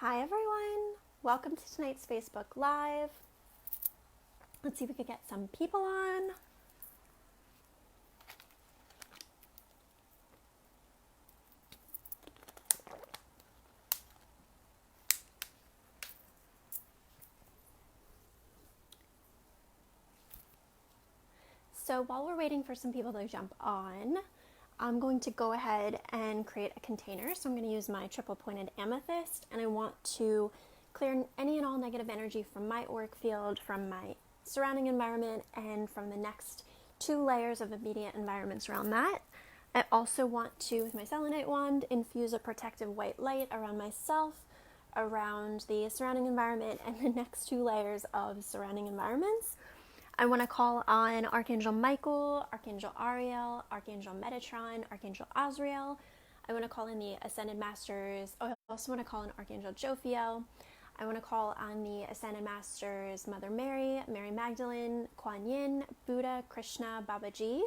Hi everyone, welcome to tonight's Facebook Live. Let's see if we could get some people on. So while we're waiting for some people to jump on, I'm going to go ahead and create a container. So I'm going to use my triple pointed amethyst, and I want to clear any and all negative energy from my auric field, from my surrounding environment, and from the next 2 layers of immediate environments around that. I also want to, with my selenite wand, infuse a protective white light around myself, around the surrounding environment, and the next 2 layers of surrounding environments. I want to call on Archangel Michael, Archangel Ariel, Archangel Metatron, Archangel Azrael. I want to call in the Ascended Masters. I also want to call in Archangel Jophiel. I want to call on the Ascended Masters Mother Mary, Mary Magdalene, Kuan Yin, Buddha, Krishna, Babaji,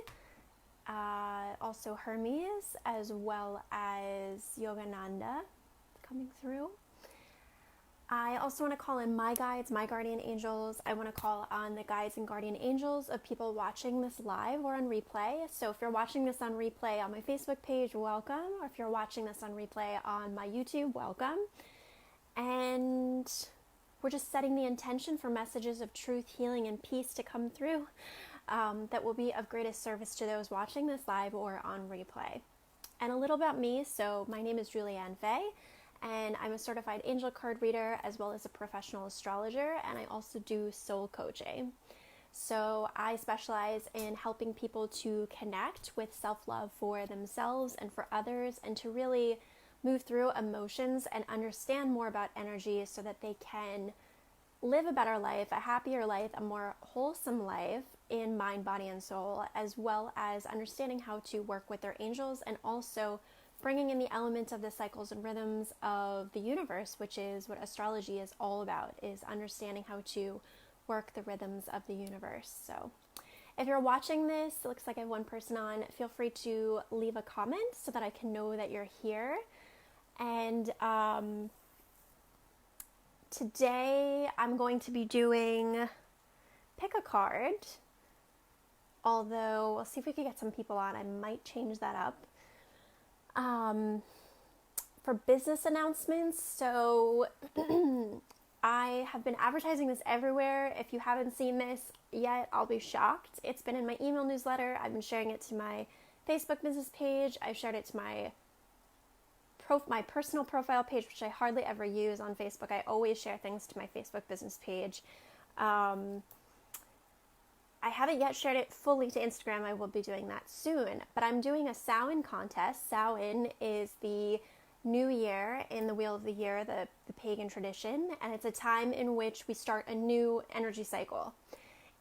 also Hermes, as well as Yogananda coming through. I also want to call in my guides, my guardian angels. I want to call on the guides and guardian angels of people watching this live or on replay. So if you're watching this on replay on my Facebook page, welcome. Or if you're watching this on replay on my YouTube, welcome. And we're just setting the intention for messages of truth, healing, and peace to come through that will be of greatest service to those watching this live or on replay. And a little about me. So my name is Julianne Fay, and I'm a certified angel card reader as well as a professional astrologer, and I also do soul coaching. So I specialize in helping people to connect with self-love for themselves and for others, and to really move through emotions and understand more about energy so that they can live a better life, a happier life, a more wholesome life in mind, body, and soul, as well as understanding how to work with their angels, and also bringing in the elements of the cycles and rhythms of the universe, which is what astrology is all about, is understanding how to work the rhythms of the universe. So if you're watching this, it looks like I have one person on, feel free to leave a comment so that I can know that you're here. And today I'm going to be doing pick a card, although we'll see if we can get some people on. I might change that up. For business announcements, so I have been advertising this everywhere. If you haven't seen this yet, I'll be shocked. It's been in my email newsletter. I've been sharing it to my Facebook business page. I've shared it to my personal profile page, which I hardly ever use on Facebook. I always share things to my Facebook business page. I haven't yet shared it fully to Instagram. I will be doing that soon. But I'm doing a Samhain contest. Samhain is the new year in the Wheel of the Year, the pagan tradition. And it's a time in which we start a new energy cycle.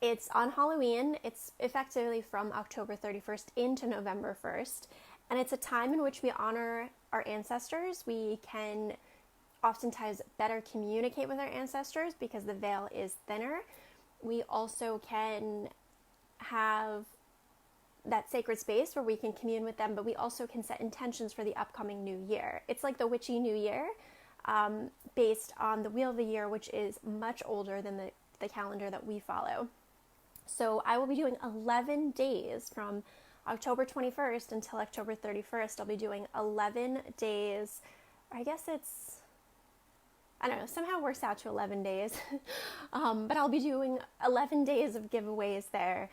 It's on Halloween. It's effectively from October 31st into November 1st. And it's a time in which we honor our ancestors. We can oftentimes better communicate with our ancestors because the veil is thinner. We also can have that sacred space where we can commune with them, but we also can set intentions for the upcoming new year. It's like the witchy new year, based on the Wheel of the Year, which is much older than the calendar that we follow. So I will be doing 11 days from October 21st until October 31st. I'll be doing 11 days. I guess I don't know, somehow works out to 11 days. But I'll be doing 11 days of giveaways there.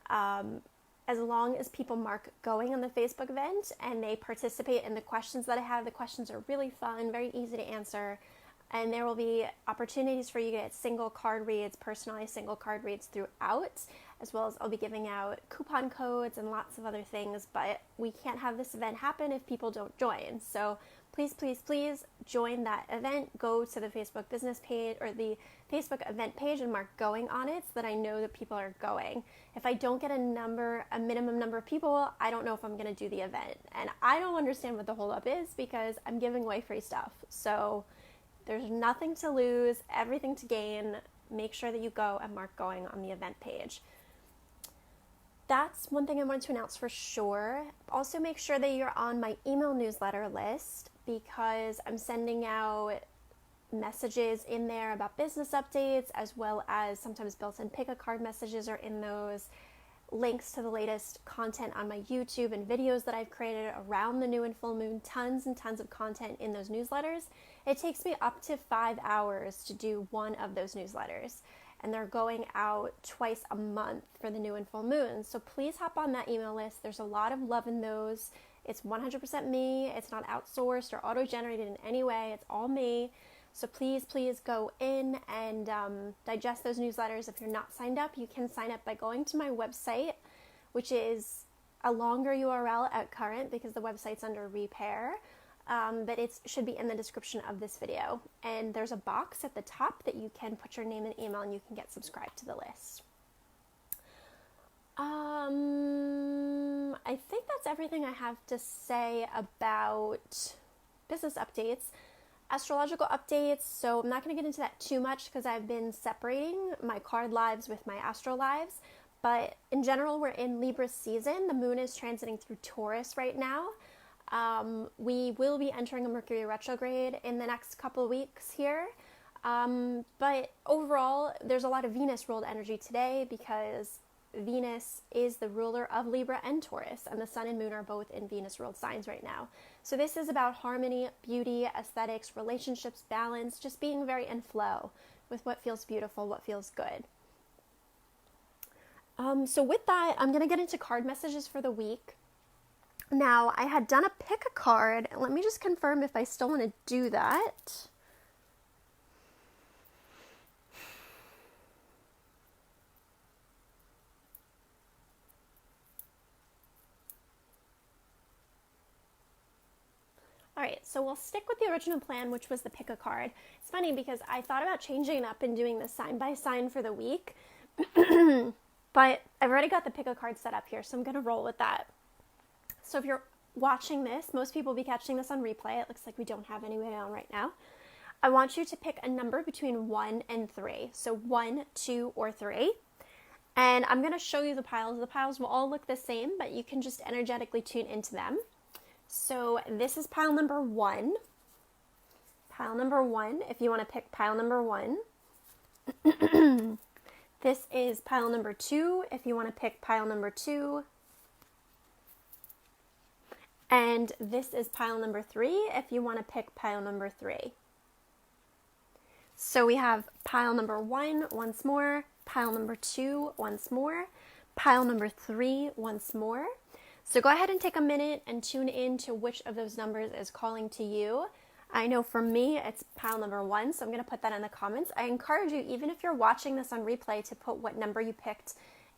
As long as people mark going on the Facebook event and they participate in the questions that I have. The questions are really fun, very easy to answer. And there will be opportunities for you to get single card reads, personalized single card reads throughout, as well as I'll be giving out coupon codes and lots of other things. But we can't have this event happen if people don't join. So please, please, please join that event. Go to the Facebook business page or the Facebook event page and mark going on it so that I know that people are going. If I don't get a minimum number of people, I don't know if I'm going to do the event. And I don't understand what the holdup is because I'm giving away free stuff. So there's nothing to lose, everything to gain. Make sure that you go and mark going on the event page. That's one thing I wanted to announce for sure. Also make sure that you're on my email newsletter list because I'm sending out messages in there about business updates, as well as sometimes built-in pick-a-card messages are in those. Links to the latest content on my YouTube and videos that I've created around the new and full moon, tons and tons of content in those newsletters. It takes me up to 5 hours to do one of those newsletters, and they're going out twice a month for the new and full moon. So please hop on that email list. There's a lot of love in those. It's 100% me. It's not outsourced or auto-generated in any way. It's all me. So please go in and digest those newsletters. If you're not signed up, you can sign up by going to my website, which is a longer URL at current because the website's under repair, but it should be in the description of this video. And there's a box at the top that you can put your name and email and you can get subscribed to the list. I think that's everything I have to say about business updates. Astrological updates, so I'm not going to get into that too much because I've been separating my card lives with my astro lives, but in general we're in Libra season. The moon is transiting through Taurus right now. We will be entering a Mercury retrograde in the next couple of weeks here, but overall there's a lot of Venus ruled energy today because Venus is the ruler of Libra and Taurus, and the sun and moon are both in Venus ruled signs right now. So this is about harmony, beauty, aesthetics, relationships, balance, just being very in flow with what feels beautiful, what feels good. So with that, I'm going to get into card messages for the week. Now, I had done a pick a card. Let me just confirm if I still want to do that. Alright, so we'll stick with the original plan, which was the pick a card. It's funny because I thought about changing it up and doing the sign by sign for the week, but I've already got the pick a card set up here, so I'm going to roll with that. So if you're watching this, most people will be catching this on replay. It looks like we don't have any on right now. I want you to pick a number between 1 and 3. So 1, 2, or 3. And I'm going to show you the piles. The piles will all look the same, but you can just energetically tune into them. So this is pile number 1. Pile number 1, if you want to pick pile number 1. This is pile number 2, if you want to pick pile number 2. And this is pile number 3, if you want to pick pile number 3. So we have pile number 1 once more, pile number 2 once more, pile number 3 once more. So go ahead and take a minute and tune in to which of those numbers is calling to you. I know for me, it's pile number 1, so I'm going to put that in the comments. I encourage you, even if you're watching this on replay, to put what number you picked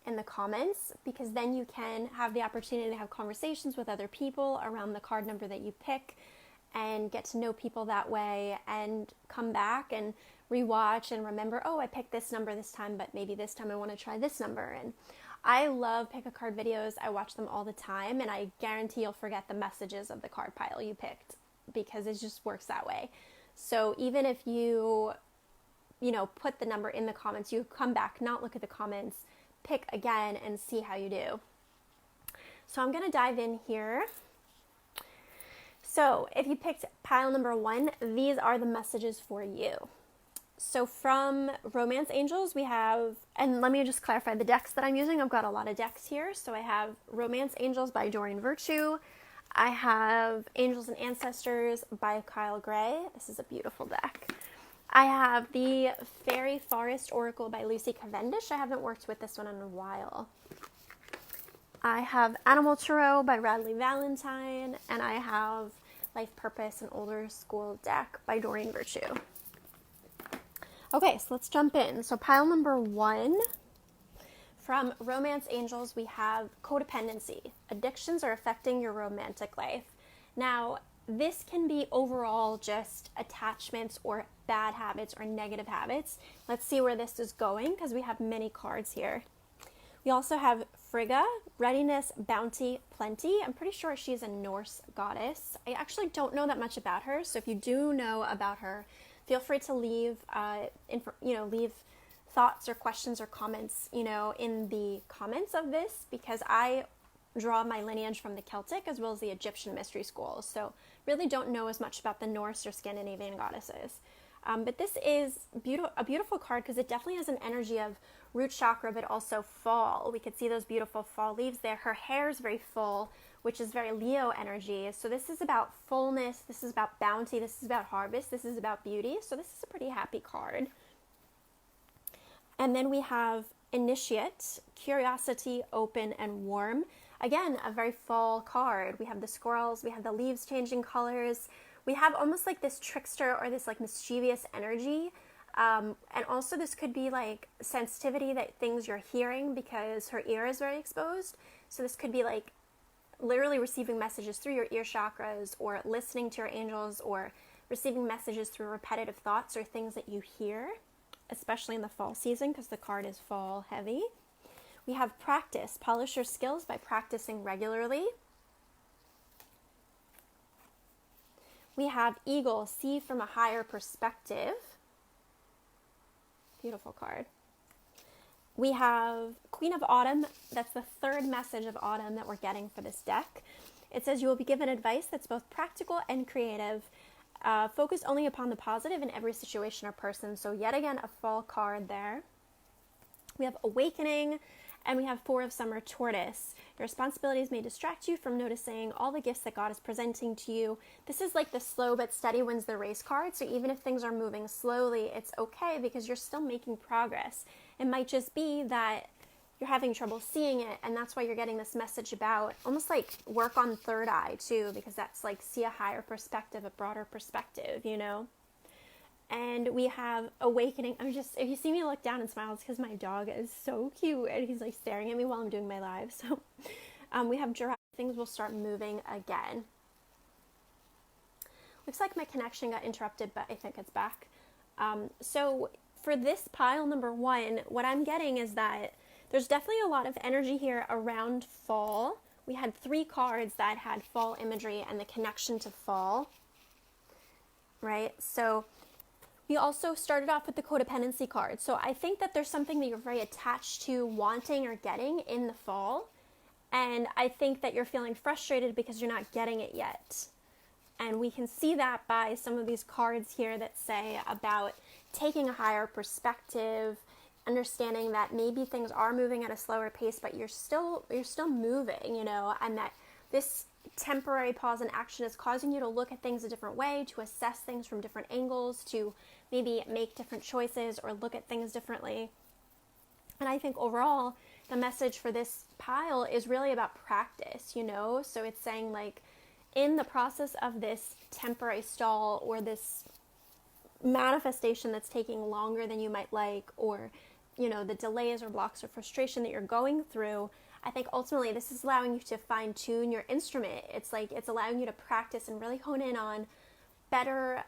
in the comments, because then you can have the opportunity to have conversations with other people around the card number that you pick and get to know people that way and come back and rewatch and remember, oh, I picked this number this time, but maybe this time I want to try this number. And I love pick a card videos. I watch them all the time, and I guarantee you'll forget the messages of the card pile you picked because it just works that way. So even if you put the number in the comments, you come back, not look at the comments, pick again and see how you do. So I'm going to dive in here. So if you picked pile number 1, these are the messages for you. So from Romance Angels, we have, and let me just clarify the decks that I'm using. I've got a lot of decks here. So I have Romance Angels by Doreen Virtue. I have Angels and Ancestors by Kyle Gray. This is a beautiful deck. I have the Fairy Forest Oracle by Lucy Cavendish. I haven't worked with this one in a while. I have Animal Tarot by Radley Valentine. And I have Life Purpose, an older school deck by Doreen Virtue. Okay, so let's jump in. So pile number 1, from Romance Angels, we have codependency. Addictions are affecting your romantic life. Now, this can be overall just attachments or bad habits or negative habits. Let's see where this is going because we have many cards here. We also have Frigga, readiness, bounty, plenty. I'm pretty sure she's a Norse goddess. I actually don't know that much about her, so if you do know about her, feel free to leave, leave thoughts or questions or comments, in the comments of this, because I draw my lineage from the Celtic as well as the Egyptian mystery schools. So really don't know as much about the Norse or Scandinavian goddesses. But this is a beautiful card because it definitely has an energy of root chakra, but also fall. We could see those beautiful fall leaves there. Her hair is very full, which is very Leo energy. So this is about fullness. This is about bounty. This is about harvest. This is about beauty. So this is a pretty happy card. And then we have Initiate, Curiosity, Open, and Warm. Again, a very fall card. We have the squirrels. We have the leaves changing colors. We have almost like this trickster or this like mischievous energy. And also this could be like sensitivity, that things you're hearing because her ear is very exposed. So this could be like literally receiving messages through your ear chakras, or listening to your angels, or receiving messages through repetitive thoughts or things that you hear, especially in the fall season because the card is fall heavy. We have Practice, polish your skills by practicing regularly. We have Eagle, see from a higher perspective. Beautiful card. We have Queen of Autumn. That's the third message of autumn that we're getting for this deck. It says you will be given advice that's both practical and creative. Focus only upon the positive in every situation or person. So yet again, a fall card there. We have Awakening, and we have Four of Summer, Tortoise. Your responsibilities may distract you from noticing all the gifts that God is presenting to you. This is like the slow but steady wins the race card. So even if things are moving slowly, it's okay because you're still making progress. It might just be that you're having trouble seeing it, and that's why you're getting this message about almost like work on third eye too, because that's like see a higher perspective, a broader perspective, you know? And we have Awakening. If you see me look down and smile, it's because my dog is so cute and he's like staring at me while I'm doing my live. So we have Giraffe, things will start moving again. Looks like my connection got interrupted, but I think it's back. So for this pile number 1, what I'm getting is that there's definitely a lot of energy here around fall. We had 3 cards that had fall imagery and the connection to fall, right? So we also started off with the codependency card. So I think that there's something that you're very attached to wanting or getting in the fall. And I think that you're feeling frustrated because you're not getting it yet. And we can see that by some of these cards here that say about taking a higher perspective, understanding that maybe things are moving at a slower pace, but you're still moving, you know, and that this temporary pause in action is causing you to look at things a different way, to assess things from different angles, to maybe make different choices or look at things differently. And I think overall, the message for this pile is really about practice, you know? So it's saying like, in the process of this temporary stall or this manifestation that's taking longer than you might like, or, you know, the delays or blocks or frustration that you're going through, I think ultimately this is allowing you to fine tune your instrument. It's like, it's allowing you to practice and really hone in on better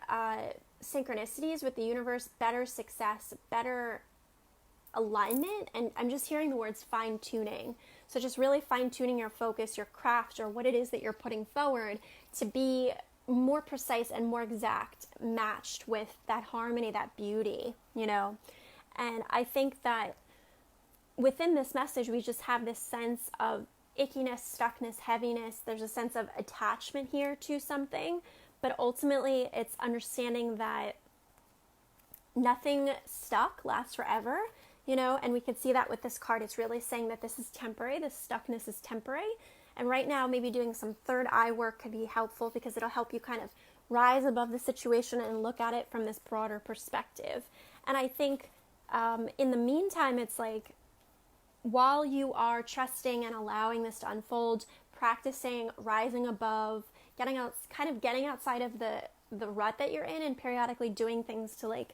synchronicities with the universe, better success, better alignment. And I'm just hearing the words fine tuning. So just really fine tuning your focus, your craft, or what it is that you're putting forward to be more precise and more exact, matched with that harmony, that beauty, you know? And I think that within this message, we just have this sense of ickiness, stuckness, heaviness. There's a sense of attachment here to something, but ultimately it's understanding that nothing stuck lasts forever, you know, and we can see that with this card. It's really saying that this is temporary, this stuckness is temporary. And right now, maybe doing some third eye work could be helpful because it'll help you kind of rise above the situation and look at it from this broader perspective. And I think in the meantime, it's like, while you are trusting and allowing this to unfold, practicing, rising above, getting outside of the rut that you're in, and periodically doing things to like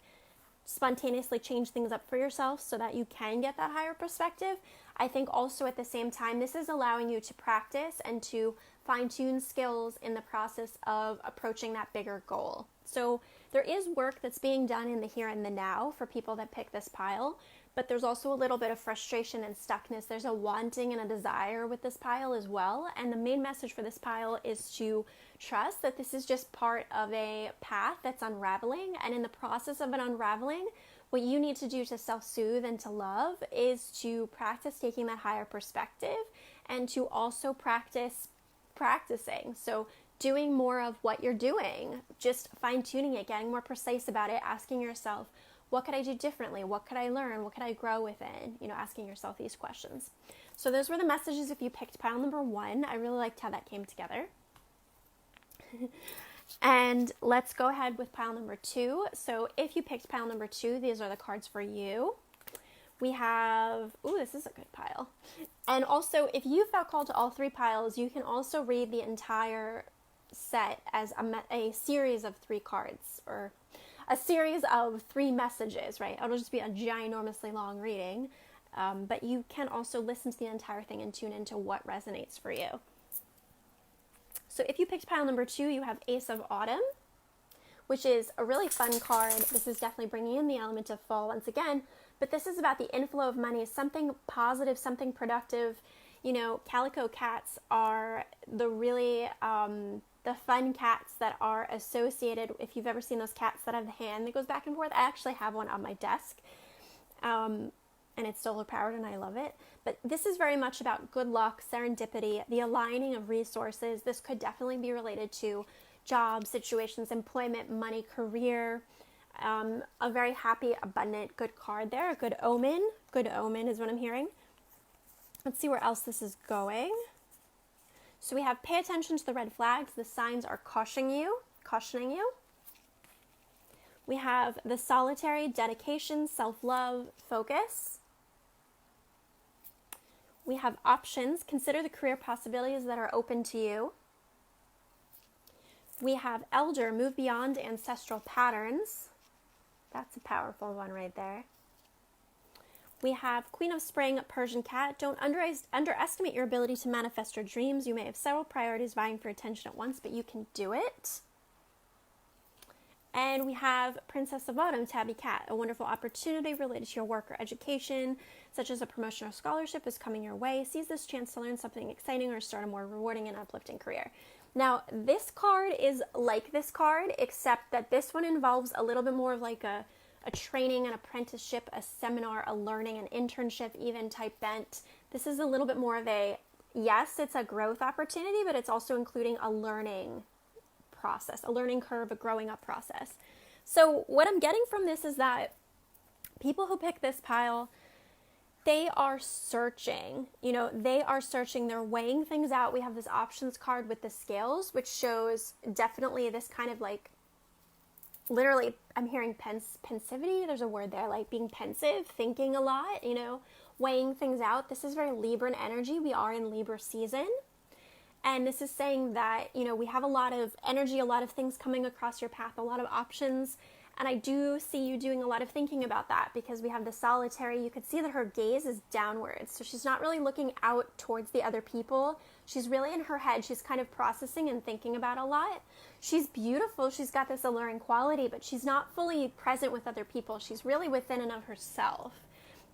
spontaneously change things up for yourself so that you can get that higher perspective. I think also at the same time, this is allowing you to practice and to fine-tune skills in the process of approaching that bigger goal. So there is work that's being done in the here and the now for people that pick this pile, but there's also a little bit of frustration and stuckness. There's a wanting and a desire with this pile as well. And the main message for this pile is to trust that this is just part of a path that's unraveling. And in the process of an unraveling, what you need to do to self-soothe and to love is to practice taking that higher perspective and to also practice practicing. So doing more of what you're doing, just fine-tuning it, getting more precise about it, asking yourself, what could I do differently? What could I learn? What could I grow within? Asking yourself these questions. So those were the messages if you picked pile number 1. I really liked how that came together. And let's go ahead with pile number 2. So if you picked pile number 2, these are the cards for you. We have, this is a good pile. And also, if you felt called to all 3 piles, you can also read the entire set as a series of 3 cards, or a series of 3 messages, right? It'll just be a ginormously long reading, but you can also listen to the entire thing and tune into what resonates for you. So if you picked pile number 2, you have Ace of Autumn, which is a really fun card. This is definitely bringing in the element of fall once again, but this is about the inflow of money, something positive, something productive. Calico cats are the really, the fun cats that are associated, if you've ever seen those cats that have the hand that goes back and forth. I actually have one on my desk, and it's solar powered and I love it. But this is very much about good luck, serendipity, the aligning of resources. This could definitely be related to jobs, situations, employment, money, career. A very happy, abundant, good card there. A good omen. Good omen is what I'm hearing. Let's see where else this is going. So we have pay attention to the red flags. The signs are cautioning you. We have the solitary, dedication, self-love, focus. We have options. Consider the career possibilities that are open to you. We have elder, move beyond ancestral patterns. That's a powerful one right there. We have Queen of Spring, Persian cat. Don't underestimate your ability to manifest your dreams. You may have several priorities vying for attention at once, but you can do it. And we have Princess of Autumn, tabby cat. A wonderful opportunity related to your work or education, such as a promotion or scholarship, is coming your way. Seize this chance to learn something exciting or start a more rewarding and uplifting career. Now, this card is like this card, except that this one involves a little bit more of like a training, an apprenticeship, a seminar, a learning, an internship even type bent. This is a little bit more of yes, it's a growth opportunity, but it's also including a learning process, a learning curve, a growing up process. So what I'm getting from this is that people who pick this pile, they are searching, they're weighing things out. We have this options card with the scales, which shows definitely this kind of like, literally, I'm hearing pensivity. There's a word there, like being pensive, thinking a lot, weighing things out. This is very Libran energy. We are in Libra season. And this is saying that, we have a lot of energy, a lot of things coming across your path, a lot of options. And I do see you doing a lot of thinking about that, because we have the solitary. You could see that her gaze is downwards. So she's not really looking out towards the other people. She's really in her head. She's kind of processing and thinking about a lot. She's beautiful. She's got this alluring quality, but she's not fully present with other people. She's really within and of herself.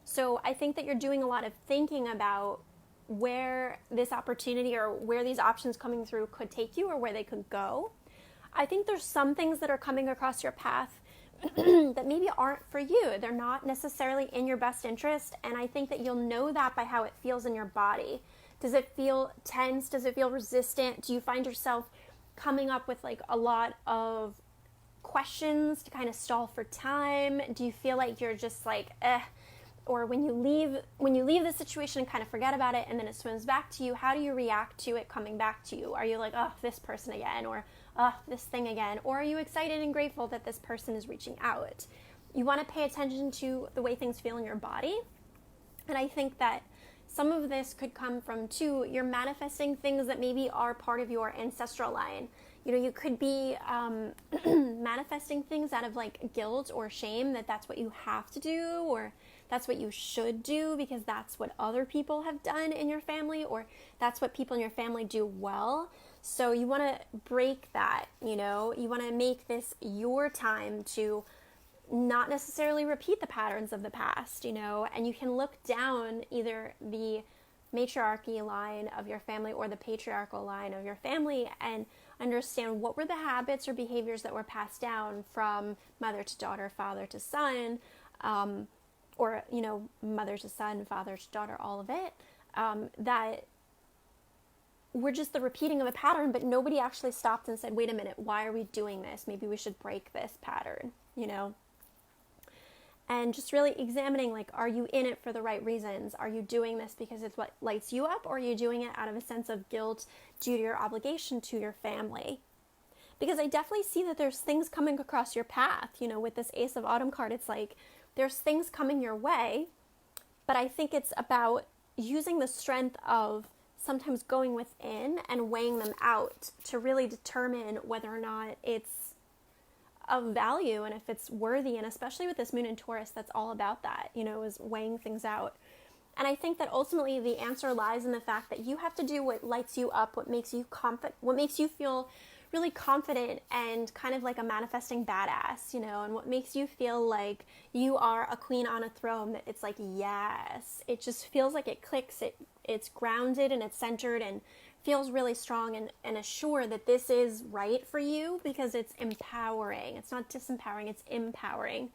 So I think that you're doing a lot of thinking about where this opportunity or where these options coming through could take you or where they could go. I think there's some things that are coming across your path that maybe aren't for you. They're not necessarily in your best interest, and I think that you'll know that by how it feels in your body. Does it feel tense? Does it feel resistant? Do you find yourself coming up with like a lot of questions to kind of stall for time? Do you feel like you're just like, or when you leave the situation and kind of forget about it and then it swims back to you, how do you react to it coming back to you? Are you like, oh, this person again, or this thing again? Or are you excited and grateful that this person is reaching out? You want to pay attention to the way things feel in your body. And I think that some of this could come from, too, you're manifesting things that maybe are part of your ancestral line. You could be manifesting things out of like guilt or shame, that's what you have to do, or that's what you should do because that's what other people have done in your family, or that's what people in your family do well. So you want to break that, you want to make this your time to not necessarily repeat the patterns of the past, and you can look down either the matriarchy line of your family or the patriarchal line of your family and understand what were the habits or behaviors that were passed down from mother to daughter, father to son, or, mother to son, father to daughter, all of it, that we're just the repeating of a pattern, but nobody actually stopped and said, wait a minute, why are we doing this? Maybe we should break this pattern, you know? And just really examining, like, are you in it for the right reasons? Are you doing this because it's what lights you up, or are you doing it out of a sense of guilt due to your obligation to your family? Because I definitely see that there's things coming across your path, you know, with this Ace of Autumn card. It's like there's things coming your way, but I think it's about using the strength of sometimes going within and weighing them out to really determine whether or not it's of value and if it's worthy. And especially with this moon in Taurus, that's all about that, you know, is weighing things out. And I think that ultimately the answer lies in the fact that you have to do what lights you up, what makes you confident, what makes you feel really confident and kind of like a manifesting badass, you know, and what makes you feel like you are a queen on a throne, that it's like, yes, it just feels like it clicks, it's grounded and it's centered and feels really strong and assured that this is right for you because it's empowering. It's not disempowering, it's empowering.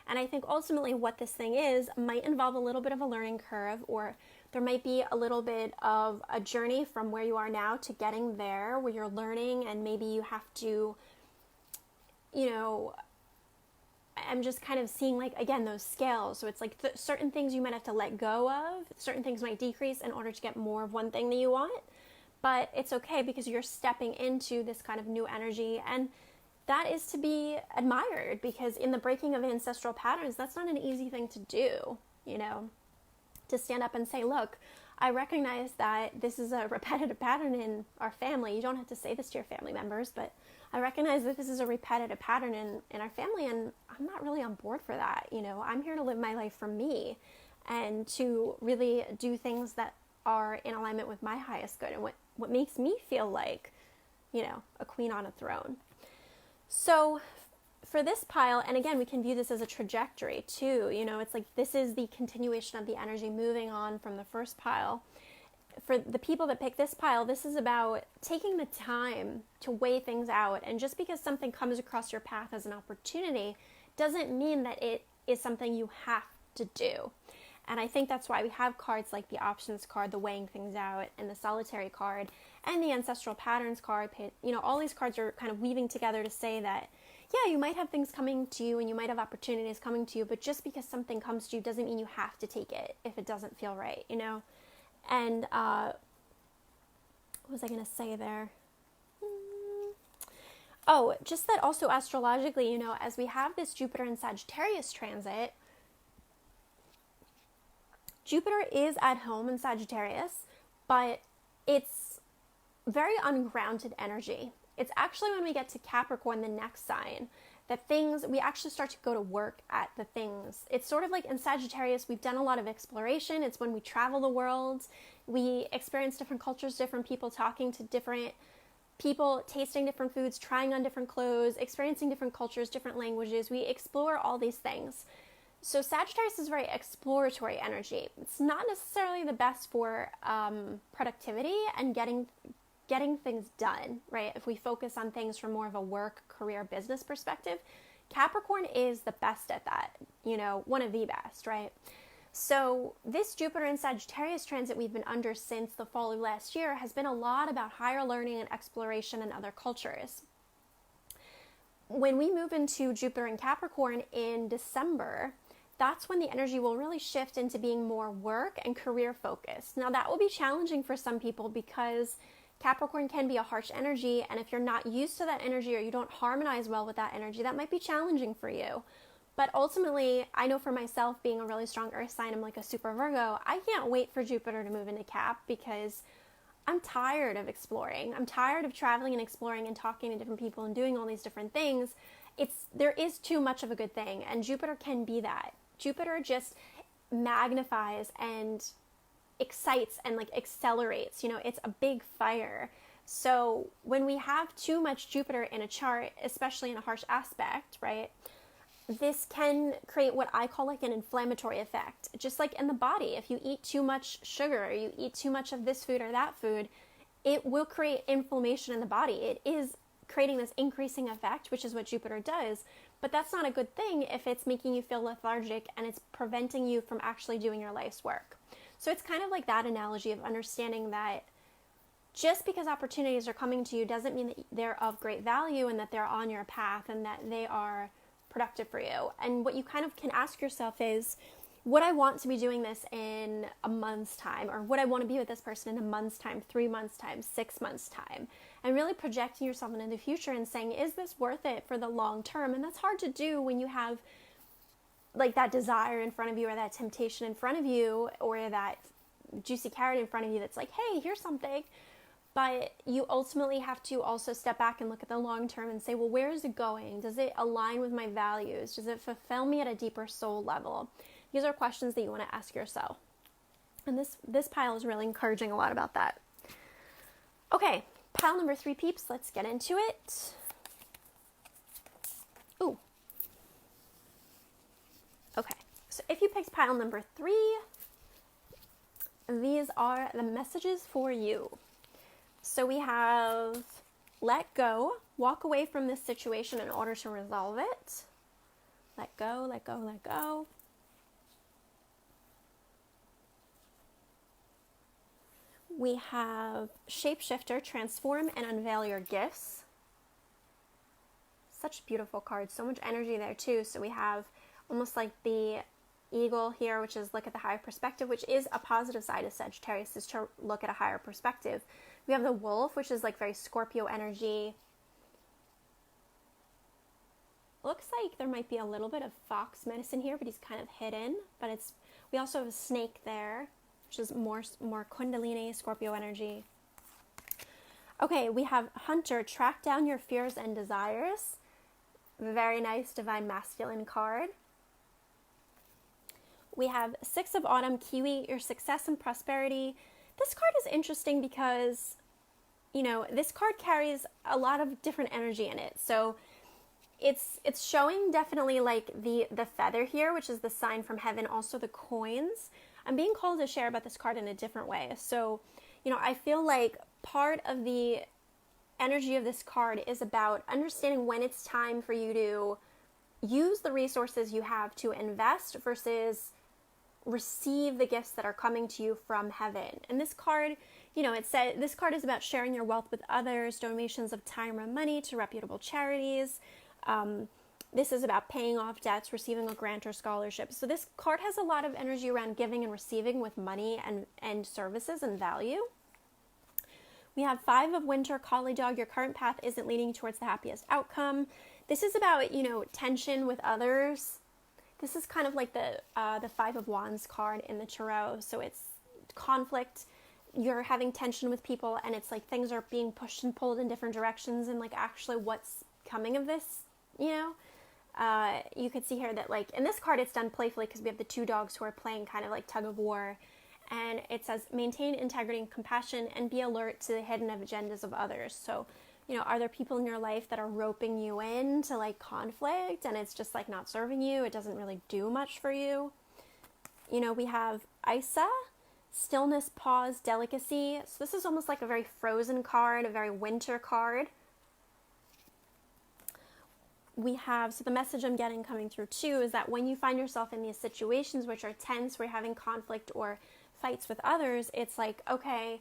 And I think ultimately what this thing is might involve a little bit of a learning curve, or there might be a little bit of a journey from where you are now to getting there, where you're learning and maybe you have to, you know, I'm just kind of seeing, like, again, those scales. So it's like certain things you might have to let go of, certain things might decrease in order to get more of one thing that you want. But it's okay because you're stepping into this kind of new energy, and that is to be admired, because in the breaking of ancestral patterns, that's not an easy thing to do, you know, to stand up and say, look, I recognize that this is a repetitive pattern in our family. You don't have to say this to your family members, but I recognize that this is a repetitive pattern in our family, and I'm not really on board for that. You know, I'm here to live my life for me and to really do things that are in alignment with my highest good and what makes me feel like, you know, a queen on a throne. So for this pile, and again, we can view this as a trajectory too, you know, it's like this is the continuation of the energy moving on from the first pile. For the people that pick this pile, this is about taking the time to weigh things out. And just because something comes across your path as an opportunity doesn't mean that it is something you have to do. And I think that's why we have cards like the options card, the weighing things out, and the solitary card, and the ancestral patterns card. You know, all these cards are kind of weaving together to say that, yeah, you might have things coming to you and you might have opportunities coming to you, but just because something comes to you doesn't mean you have to take it if it doesn't feel right, you know? And what was I going to say there? Oh, just that also astrologically, you know, as we have this Jupiter and Sagittarius transit, Jupiter is at home in Sagittarius, but it's very ungrounded energy. It's actually when we get to Capricorn, the next sign, that we actually start to go to work at the things. It's sort of like in Sagittarius, we've done a lot of exploration. It's when we travel the world. We experience different cultures, different people, talking to different people, tasting different foods, trying on different clothes, experiencing different cultures, different languages. We explore all these things. So Sagittarius is very exploratory energy. It's not necessarily the best for productivity and getting things done, right? If we focus on things from more of a work, career, business perspective, Capricorn is the best at that, you know, one of the best, right? So this Jupiter and Sagittarius transit we've been under since the fall of last year has been a lot about higher learning and exploration in other cultures. When we move into Jupiter and Capricorn in December, that's when the energy will really shift into being more work and career focused. Now that will be challenging for some people because Capricorn can be a harsh energy, and if you're not used to that energy or you don't harmonize well with that energy, that might be challenging for you. But ultimately, I know for myself, being a really strong earth sign, I'm like a super Virgo, I can't wait for Jupiter to move into Cap because I'm tired of exploring. I'm tired of traveling and exploring and talking to different people and doing all these different things. There is too much of a good thing, and Jupiter can be that. Jupiter just magnifies and excites and like accelerates, you know, it's a big fire. So when we have too much Jupiter in a chart, especially in a harsh aspect, right, this can create what I call like an inflammatory effect. Just like in the body, if you eat too much sugar or you eat too much of this food or that food, it will create inflammation in the body. It is creating this increasing effect, which is what Jupiter does. But that's not a good thing if it's making you feel lethargic and it's preventing you from actually doing your life's work. So it's kind of like that analogy of understanding that just because opportunities are coming to you doesn't mean that they're of great value and that they're on your path and that they are productive for you. And what you kind of can ask yourself is, would I want to be doing this in a month's time? Or would I want to be with this person in a month's time, 3 months' time, 6 months' time? And really projecting yourself into the future and saying, is this worth it for the long term? And that's hard to do when you have like that desire in front of you, or that temptation in front of you, or that juicy carrot in front of you that's like, hey, here's something. But you ultimately have to also step back and look at the long term and say, well, where is it going? Does it align with my values? Does it fulfill me at a deeper soul level? These are questions that you want to ask yourself. And this pile is really encouraging a lot about that. Okay, pile number 3, peeps. Let's get into it. Ooh. Okay, so if you picked pile number 3, these are the messages for you. So we have let go, walk away from this situation in order to resolve it. Let go, let go, let go. We have shapeshifter, transform and unveil your gifts. Such a beautiful card, so much energy there too. So we have almost like the eagle here, which is look at the higher perspective, which is a positive side of Sagittarius, is to look at a higher perspective. We have the wolf, which is like very Scorpio energy. Looks like there might be a little bit of fox medicine here, but he's kind of hidden. But we also have a snake there, which is more Kundalini, Scorpio energy. Okay, we have hunter, track down your fears and desires. Very nice divine masculine card. We have 6 of autumn, kiwi, your success and prosperity. This card is interesting because, you know, this card carries a lot of different energy in it. So it's showing definitely like the feather here, which is the sign from heaven, also the coins. I'm being called to share about this card in a different way. So, you know, I feel like part of the energy of this card is about understanding when it's time for you to use the resources you have to invest versus receive the gifts that are coming to you from heaven. And this card, you know, it said this card is about sharing your wealth with others, donations of time or money to reputable charities. This is about paying off debts, receiving a grant or scholarship. So this card has a lot of energy around giving and receiving with money and services and value. We have 5 of winter, collie dog, your current path isn't leading towards the happiest outcome. This is about, you know, tension with others. This is kind of like the 5 of wands card in the tarot. So it's conflict. You're having tension with people and it's like things are being pushed and pulled in different directions, and like actually what's coming of this, you know? You could see here that like in this card it's done playfully because we have the 2 dogs who are playing kind of like tug of war. And it says maintain integrity and compassion and be alert to the hidden agendas of others. So, you know, are there people in your life that are roping you into like conflict and it's just like not serving you? It doesn't really do much for you. You know, we have Isa, stillness, pause, delicacy. So this is almost like a very frozen card, a very winter card. We have, so the message I'm getting coming through too is that when you find yourself in these situations which are tense, where you're having conflict or fights with others, it's like, okay,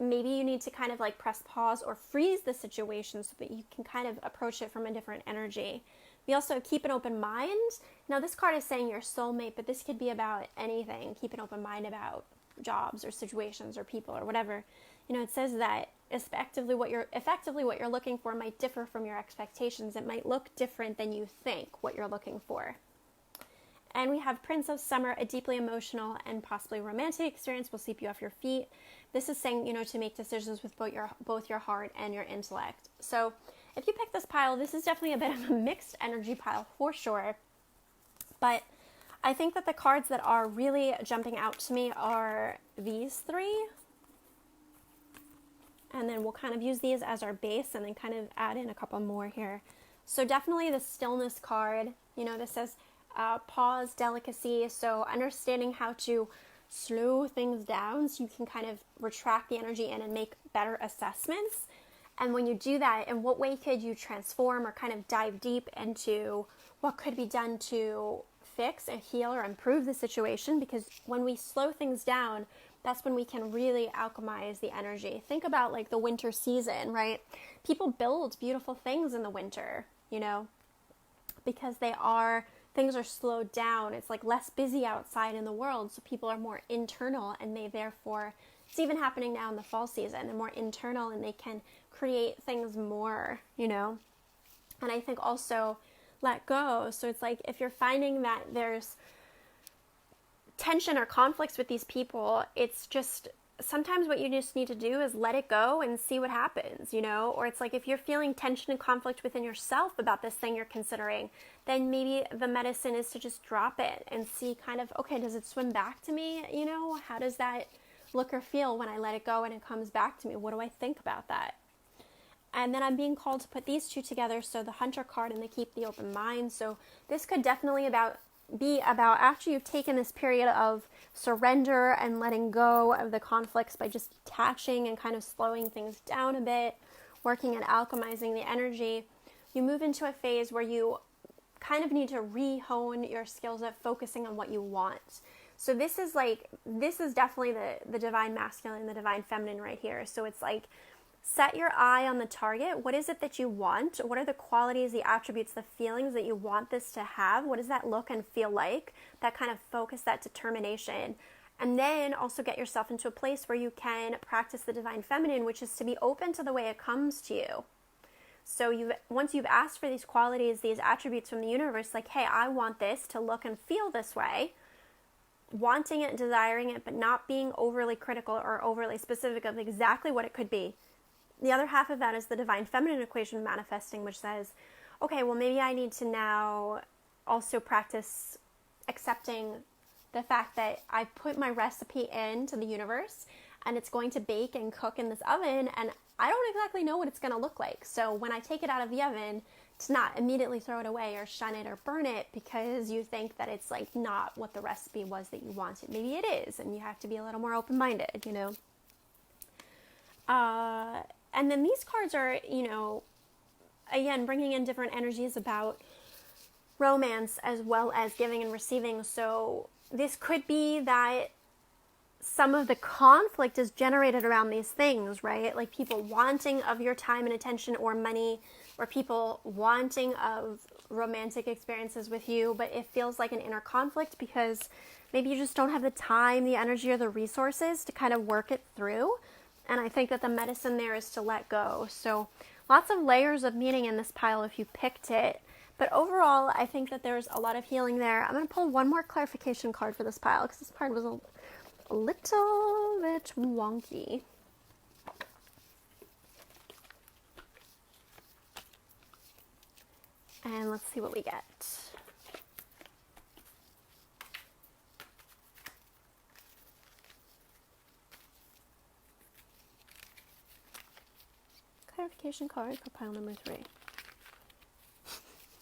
maybe you need to kind of like press pause or freeze the situation so that you can kind of approach it from a different energy. We also keep an open mind. Now this card is saying your soulmate, but this could be about anything. Keep an open mind about jobs or situations or people or whatever. You know, it says that effectively what you're looking for might differ from your expectations. It might look different than you think what you're looking for. And we have Prince of Summer, a deeply emotional and possibly romantic experience will sweep you off your feet. This is saying, you know, to make decisions with both your heart and your intellect. So if you pick this pile, this is definitely a bit of a mixed energy pile for sure. But I think that the cards that are really jumping out to me are these 3. And then we'll kind of use these as our base and then kind of add in a couple more here. So definitely the stillness card, you know, this says pause, delicacy. So understanding how to slow things down so you can kind of retract the energy in and make better assessments. And when you do that, in what way could you transform or kind of dive deep into what could be done to fix and heal or improve the situation? Because when we slow things down, that's when we can really alchemize the energy. Think about like the winter season, right? People build beautiful things in the winter, because things are slowed down. It's like less busy outside in the world, so people are more internal, and they therefore, it's even happening now in the fall season, they're more internal and they can create things more, And I think also let go. So it's like if you're finding that there's tension or conflicts with these people, it's just sometimes what you just need to do is let it go and see what happens, Or it's like if you're feeling tension and conflict within yourself about this thing you're considering, then maybe the medicine is to just drop it and see kind of, okay, does it swim back to me? How does that look or feel when I let it go and it comes back to me? What do I think about that? And then I'm being called to put these two together, so the Hunter card and the Keep the Open Mind. So this could definitely be about after you've taken this period of surrender and letting go of the conflicts by just detaching and kind of slowing things down a bit, working at alchemizing the energy, you move into a phase where you kind of need to re-hone your skills at focusing on what you want. So this is definitely the divine masculine, the divine feminine right here. So it's like, set your eye on the target. What is it that you want? What are the qualities, the attributes, the feelings that you want this to have? What does that look and feel like? That kind of focus, that determination. And then also get yourself into a place where you can practice the divine feminine, which is to be open to the way it comes to you. So once you've asked for these qualities, these attributes from the universe, like, hey, I want this to look and feel this way, wanting it, desiring it, but not being overly critical or overly specific of exactly what it could be. The other half of that is the divine feminine equation manifesting, which says, okay, well, maybe I need to now also practice accepting the fact that I put my recipe into the universe and it's going to bake and cook in this oven, and I don't exactly know what it's going to look like. So when I take it out of the oven, to not immediately throw it away or shun it or burn it because you think that it's like not what the recipe was that you wanted. Maybe it is, and you have to be a little more open-minded, And then these cards are, again, bringing in different energies about romance as well as giving and receiving. So this could be that some of the conflict is generated around these things, right? Like people wanting of your time and attention or money, or people wanting of romantic experiences with you, but it feels like an inner conflict because maybe you just don't have the time, the energy, or the resources to kind of work it through. And I think that the medicine there is to let go. So lots of layers of meaning in this pile if you picked it. But overall, I think that there's a lot of healing there. I'm going to pull one more clarification card for this pile because this card was a little bit wonky. And let's see what we get. Clarification card for pile number 3.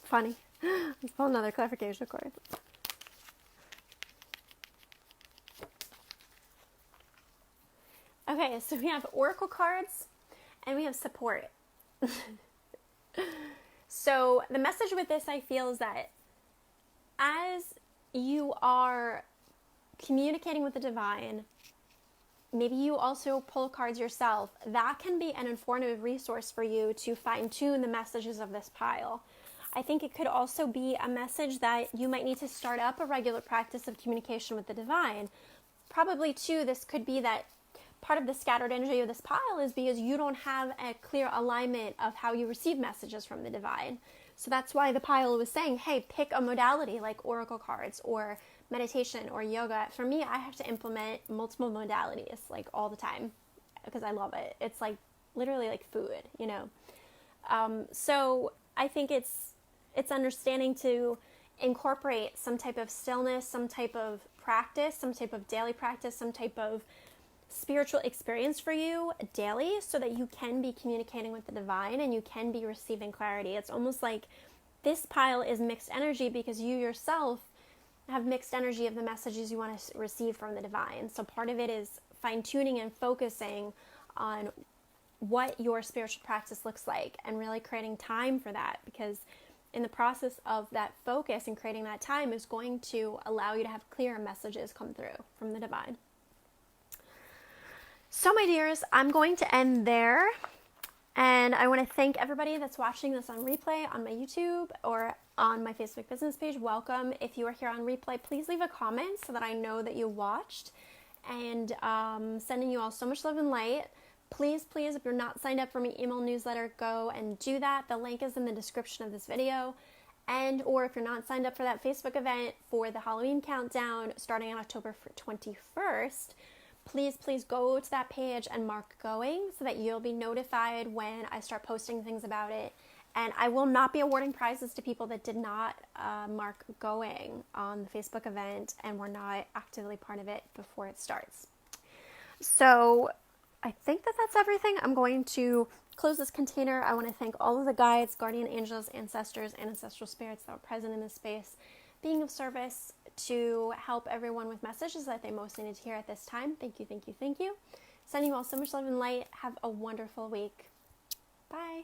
Funny. Let's pull another clarification card. Okay, so we have oracle cards and we have support. So the message with this, I feel, is that as you are communicating with the divine, maybe you also pull cards yourself, that can be an informative resource for you to fine-tune the messages of this pile. I think it could also be a message that you might need to start up a regular practice of communication with the divine. Probably, too, this could be that part of the scattered energy of this pile is because you don't have a clear alignment of how you receive messages from the divine. So that's why the pile was saying, hey, pick a modality like oracle cards or meditation or yoga. For me, I have to implement multiple modalities like all the time because I love it. It's like literally like food, you know. So I think it's understanding to incorporate some type of stillness, some type of practice, some type of daily practice, some type of spiritual experience for you daily so that you can be communicating with the divine and you can be receiving clarity. It's almost like this pile is mixed energy because you yourself have mixed energy of the messages you want to receive from the divine. So part of it is fine-tuning and focusing on what your spiritual practice looks like and really creating time for that, because in the process of that focus and creating that time is going to allow you to have clearer messages come through from the divine. So my dears, I'm going to end there. And I want to thank everybody that's watching this on replay on my YouTube or on my Facebook business page. Welcome. If you are here on replay, please leave a comment so that I know that you watched. And sending you all so much love and light. Please, please, if you're not signed up for my email newsletter, go and do that. The link is in the description of this video. And or if you're not signed up for that Facebook event for the Halloween countdown starting on October 21st, please go to that page and mark going so that you'll be notified when I start posting things about it. And I will not be awarding prizes to people that did not mark going on the Facebook event and were not actively part of it before it starts. So I think that that's everything. I'm going to close this container. I want to thank all of the guides, guardian angels, ancestors, and ancestral spirits that were present in this space, being of service to help everyone with messages that they most needed to hear at this time. Thank you, thank you, thank you. Sending you all so much love and light. Have a wonderful week. Bye.